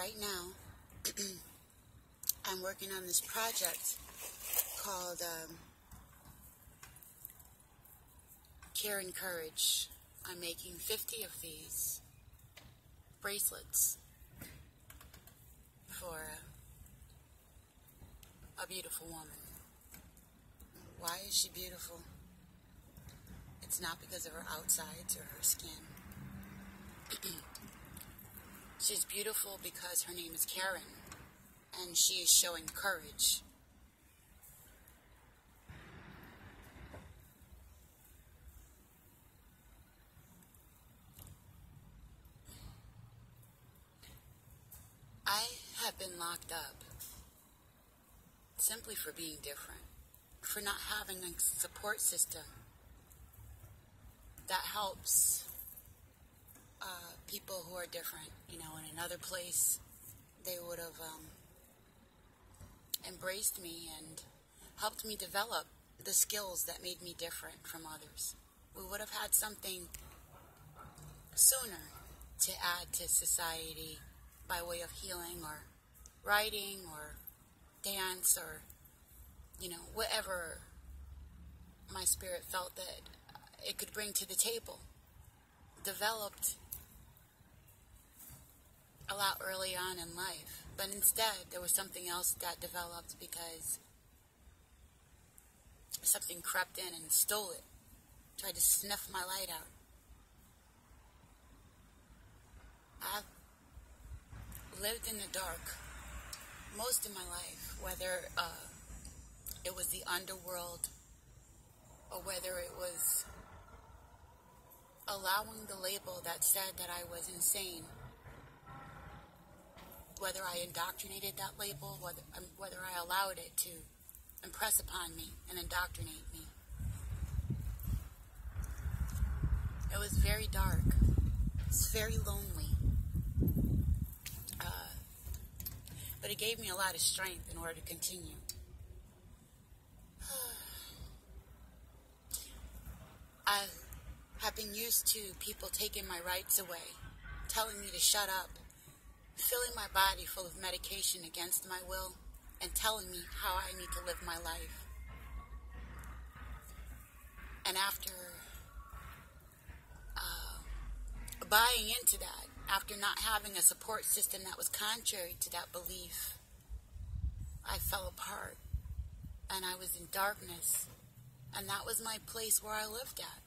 right now, I'm working on this project called Care and Courage. I'm making 50 of these bracelets for a beautiful woman. Why is she beautiful? It's not because of her outsides or her skin. She's beautiful because her name is Karen, and she is showing courage. I have been locked up simply for being different, for not having a support system that helps people who are different. You know, in another place, they would have embraced me and helped me develop the skills that made me different from others. We would have had something sooner to add to society by way of healing or writing or dance or, whatever my spirit felt that it could bring to the table. Developed a lot early on in life, but instead there was something else that developed because something crept in and stole it, tried to snuff my light out. I've lived in the dark most of my life, whether it was the underworld or whether it was allowing the label that said that I was insane, whether I indoctrinated that label, whether I allowed it to impress upon me and indoctrinate me. It was very dark. It's very lonely. But it gave me a lot of strength in order to continue. I have been used to people taking my rights away, telling me to shut up, filling my body full of medication against my will, and telling me how I need to live my life. And after buying into that, after not having a support system that was contrary to that belief, I fell apart, and I was in darkness, and that was my place where I lived at,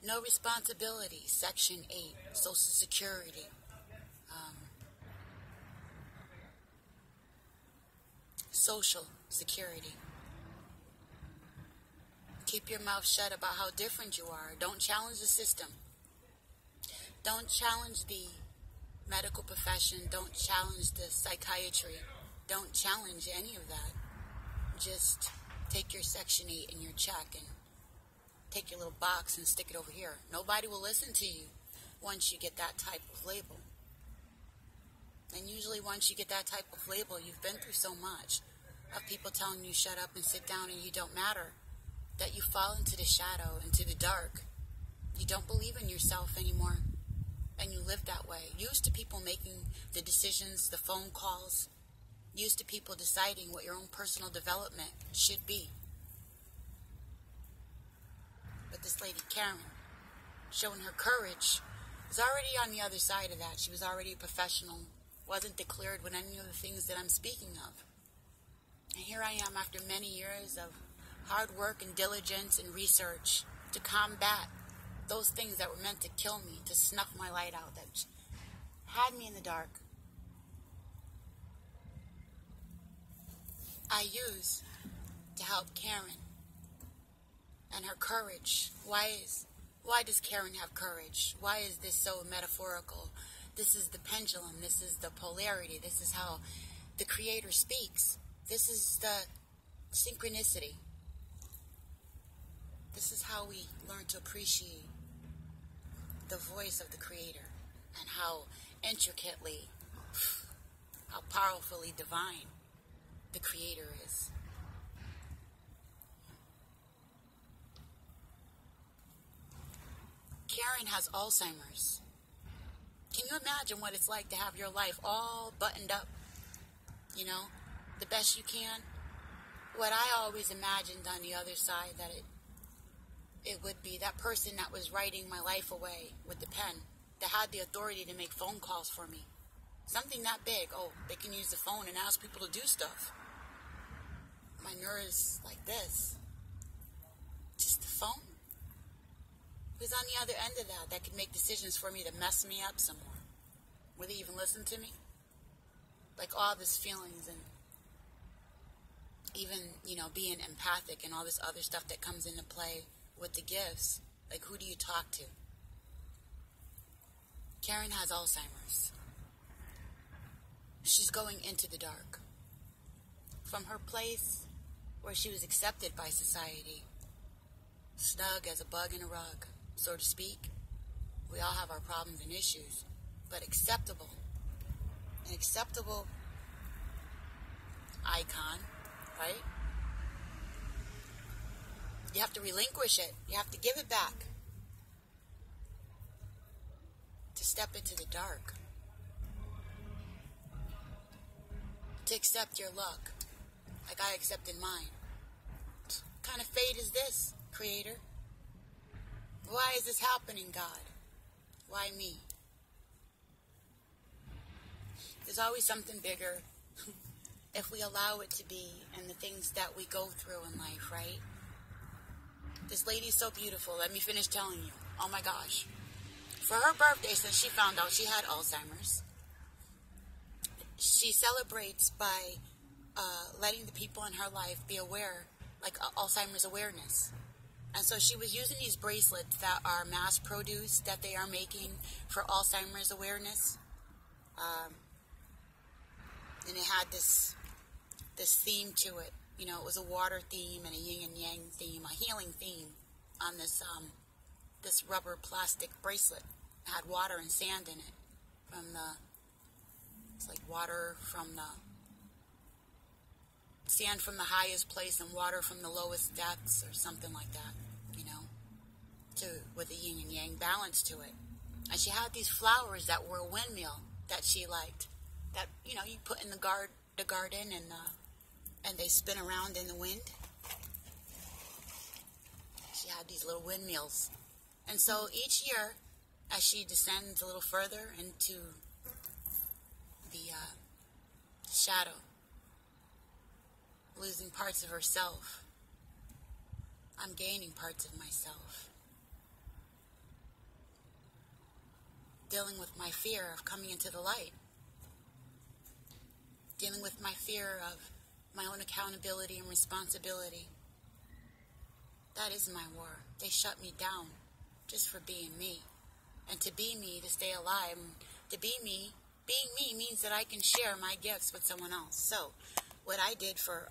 No responsibility, Section 8, Social Security, Social Security. Keep your mouth shut about how different you are. Don't challenge the system. Don't challenge the medical profession. Don't challenge the psychiatry. Don't challenge any of that. Just take your Section 8 and your check and take your little box and stick it over here. Nobody will listen to you once you get that type of label. And usually once you get that type of label, you've been through so much of people telling you shut up and sit down and you don't matter, that you fall into the shadow, into the dark. You don't believe in yourself anymore, and you live that way. Used to people making the decisions, the phone calls, used to people deciding what your own personal development should be. But this lady, Karen, showing her courage, was already on the other side of that. She was already a professional, wasn't declared with any of the things that I'm speaking of. And here I am after many years of hard work and diligence and research to combat those things that were meant to kill me, to snuff my light out, that had me in the dark. I use to help Karen and her courage. Why does Karen have courage? Why is this so metaphorical? This is the pendulum. This is the polarity. This is how the Creator speaks. This is the synchronicity. This is how we learn to appreciate the voice of the Creator and how intricately, how powerfully divine the Creator is. Karen has Alzheimer's. Can you imagine what it's like to have your life all buttoned up, you know, the best you can? What I always imagined on the other side, that it would be that person that was writing my life away with the pen, that had the authority to make phone calls for me. Something that big. Oh, they can use the phone and ask people to do stuff. My nerves like this. Just the phone. Who's on the other end of that could make decisions for me to mess me up some more? Would they even listen to me? Like all these feelings and even, you know, being empathic and all this other stuff that comes into play with the gifts. Like, who do you talk to? Karen has Alzheimer's. She's going into the dark. From her place where she was accepted by society, snug as a bug in a rug, so to speak. We all have our problems and issues, but acceptable. An acceptable icon, right? You have to relinquish it. You have to give it back. To step into the dark. To accept your luck, like I accepted mine. What kind of fate is this, Creator? Why is this happening, God? Why me? There's always something bigger if we allow it to be, and the things that we go through in life, right? This lady's so beautiful. Let me finish telling you. Oh my gosh. For her birthday, since she found out she had Alzheimer's, she celebrates by letting the people in her life be aware, like Alzheimer's awareness. And so she was using these bracelets that are mass produced, that they are making for Alzheimer's awareness. And it had this theme to it. You know, it was a water theme and a yin and yang theme, a healing theme on this rubber plastic bracelet. It had water and sand in it. It's like water from the sand from the highest place and water from the lowest depths, or something like that, you know, with a yin and yang balance to it. And she had these flowers that were a windmill that she liked, that, you know, you put in the garden and they spin around in the wind. She had these little windmills. And so each year, as she descends a little further into the shadow, losing parts of herself, I'm gaining parts of myself. Dealing with my fear of coming into the light. Dealing with my fear of my own accountability and responsibility. That is my war. They shut me down just for being me. And to be me, to stay alive, to be me, being me means that I can share my gifts with someone else. So, what I did for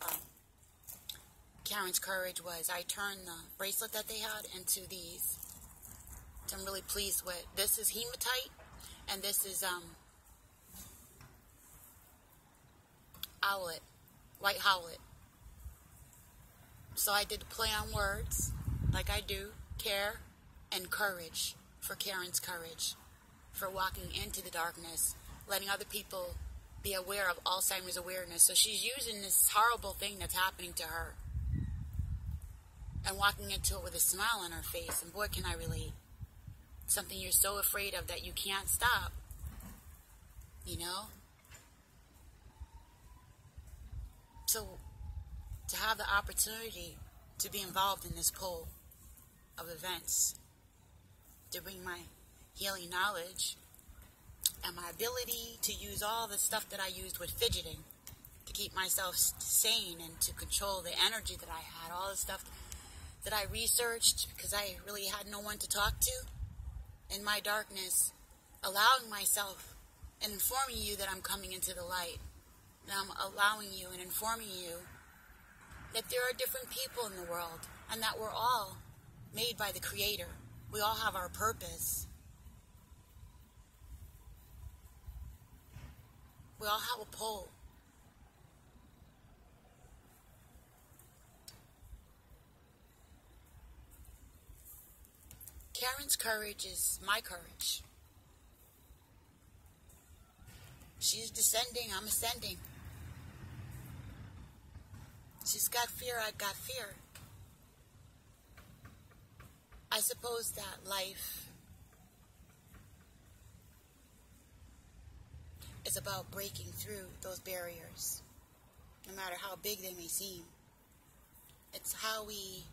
Karen's Courage was I turned the bracelet that they had into these, which I'm really pleased with. This is hematite, and this is owlet, white howlet. So I did the play on words, like I do, care and courage, for Karen's Courage, for walking into the darkness, letting other people be aware of Alzheimer's awareness. So she's using this horrible thing that's happening to her and walking into it with a smile on her face. And boy, can I relate. Something you're so afraid of that you can't stop, you know? So to have the opportunity to be involved in this pool of events, to bring my healing knowledge and my ability to use all the stuff that I used with fidgeting to keep myself sane and to control the energy that I had, all the stuff that I researched because I really had no one to talk to in my darkness, allowing myself and informing you that I'm coming into the light, that I'm allowing you and informing you that there are different people in the world and that we're all made by the Creator. We all have our purpose. We all have a pull. Karen's courage is my courage. She's descending, I'm ascending. She's got fear, I've got fear. I suppose that life is about breaking through those barriers, no matter how big they may seem. It's how we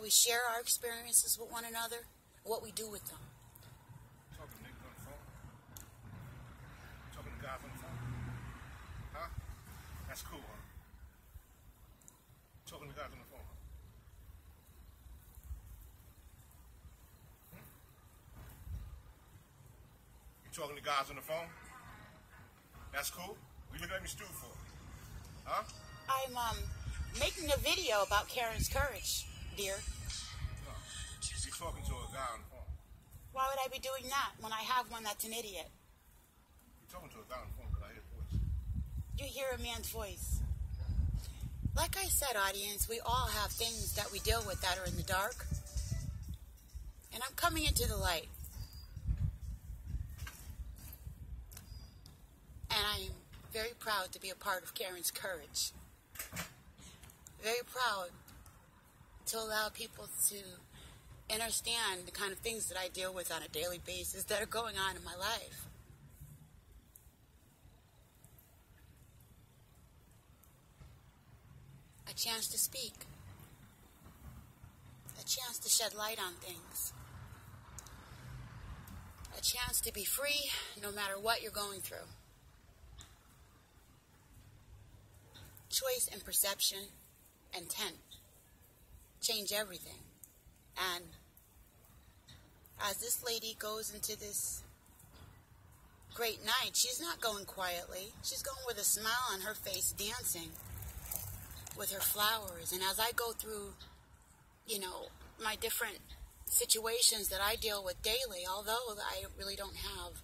share our experiences with one another, what we do with them. Talking to niggas on the phone? Talking to guys on the phone? Huh? That's cool, huh? Talking to guys on the phone. You talking to guys on the phone? That's cool? What you looking at me stupid for? Huh? I'm making a video about Karen's courage, dear. No. You're talking to a guy on the phone. Why would I be doing that when I have one that's an idiot? You're talking to a guy on the phone because I hear the voice. You hear a man's voice. Like I said, audience, we all have things that we deal with that are in the dark. And I'm coming into the light. And I'm very proud to be a part of Karen's courage. Very proud to allow people to understand the kind of things that I deal with on a daily basis that are going on in my life. A chance to speak. A chance to shed light on things. A chance to be free no matter what you're going through. Choice and perception, intent, change everything. And as this lady goes into this great night, she's not going quietly. She's going with a smile on her face, dancing with her flowers. And as I go through, my different situations that I deal with daily, although I really don't have,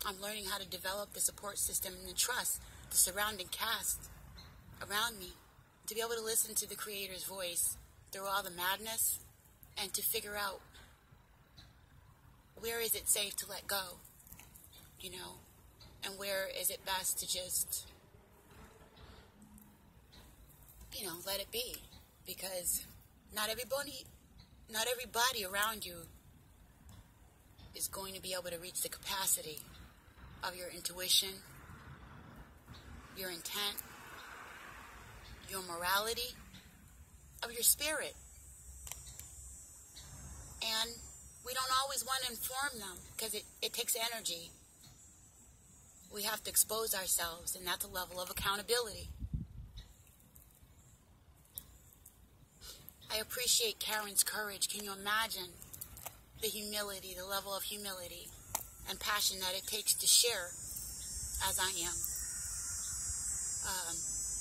I'm learning how to develop the support system and the trust, the surrounding cast around me, to be able to listen to the Creator's voice through all the madness and to figure out where is it safe to let go, and where is it best to just, let it be, because not everybody around you is going to be able to reach the capacity of your intuition, your intent, your morality, of your spirit. And we don't always want to inform them because it takes energy. We have to expose ourselves, and that's a level of accountability. I appreciate Karen's courage. Can you imagine the humility, the level of humility and passion that it takes to share as I am?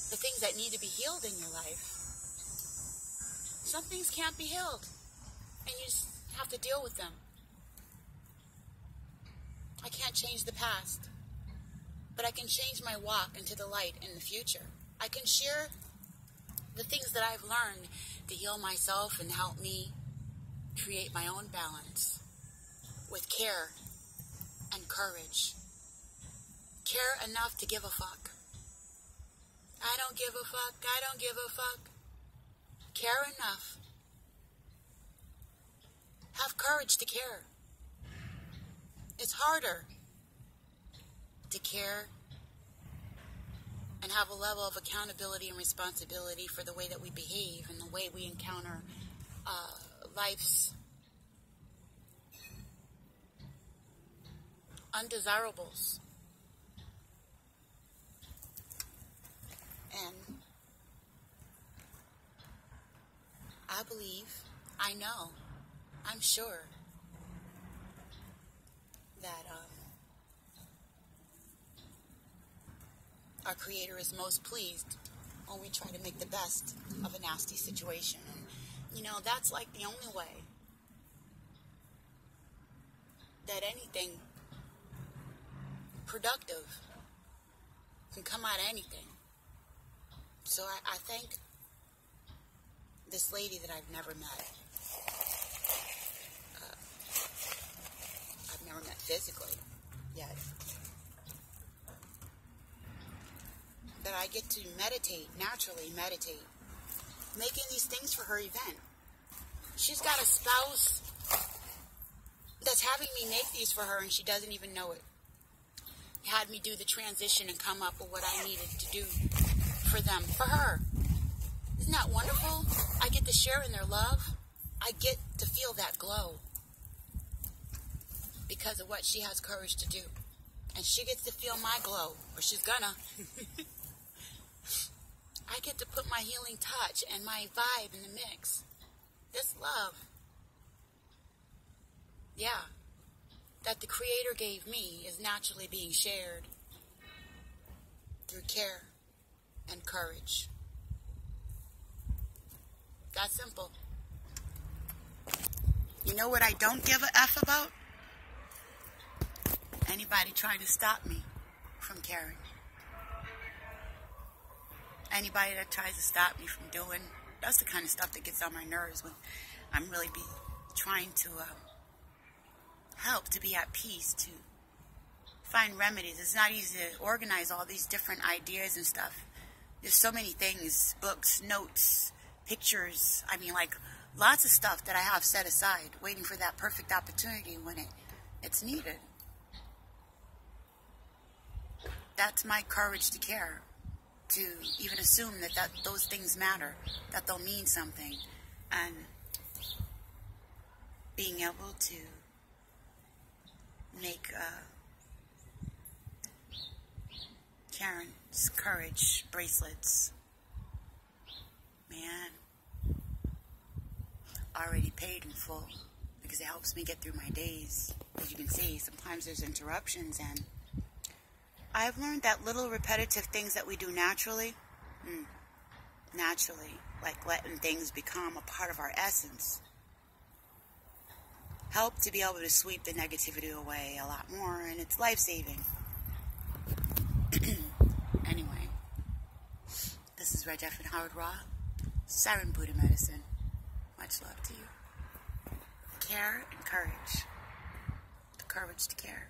The things that need to be healed in your life. Some things can't be healed, and you just have to deal with them. I can't change the past, but I can change my walk into the light in the future. I can share the things that I've learned to heal myself and help me create my own balance with care and courage. Care enough to give a fuck. I don't give a fuck. I don't give a fuck. Care enough. Have courage to care. It's harder to care and have a level of accountability and responsibility for the way that we behave and the way we encounter life's undesirables. And I believe, I know, I'm sure that our Creator is most pleased when we try to make the best of a nasty situation. And, that's like the only way that anything productive can come out of anything. So I thank this lady that I've never met. I've never met physically yet. That I get to meditate, naturally meditate, making these things for her event. She's got a spouse that's having me make these for her and she doesn't even know it. Had me do the transition and come up with what I needed to do for them, for her. Isn't that wonderful? I get to share in their love. I get to feel that glow because of what she has courage to do. And she gets to feel my glow, or she's gonna. I get to put my healing touch and my vibe in the mix. This love. Yeah. That the Creator gave me is naturally being shared through care and courage. That simple. You know what I don't give a F about? Anybody trying to stop me from caring. Anybody that tries to stop me from doing, that's the kind of stuff that gets on my nerves when I'm really trying to help, to be at peace, to find remedies. It's not easy to organize all these different ideas and stuff. There's so many things, books, notes, pictures. I mean, like, lots of stuff that I have set aside, waiting for that perfect opportunity when it's needed. That's my courage to care, to even assume that those things matter, that they'll mean something, and being able to make Karen's courage bracelets, man, already paid in full, because it helps me get through my days. As you can see, sometimes there's interruptions, and I've learned that little repetitive things that we do naturally, like letting things become a part of our essence, help to be able to sweep the negativity away a lot more, and it's life-saving. Anyway, this is Red Jeff and Howard Ra, Siren Buddha Medicine. Much love to you. Care and courage. The courage to care.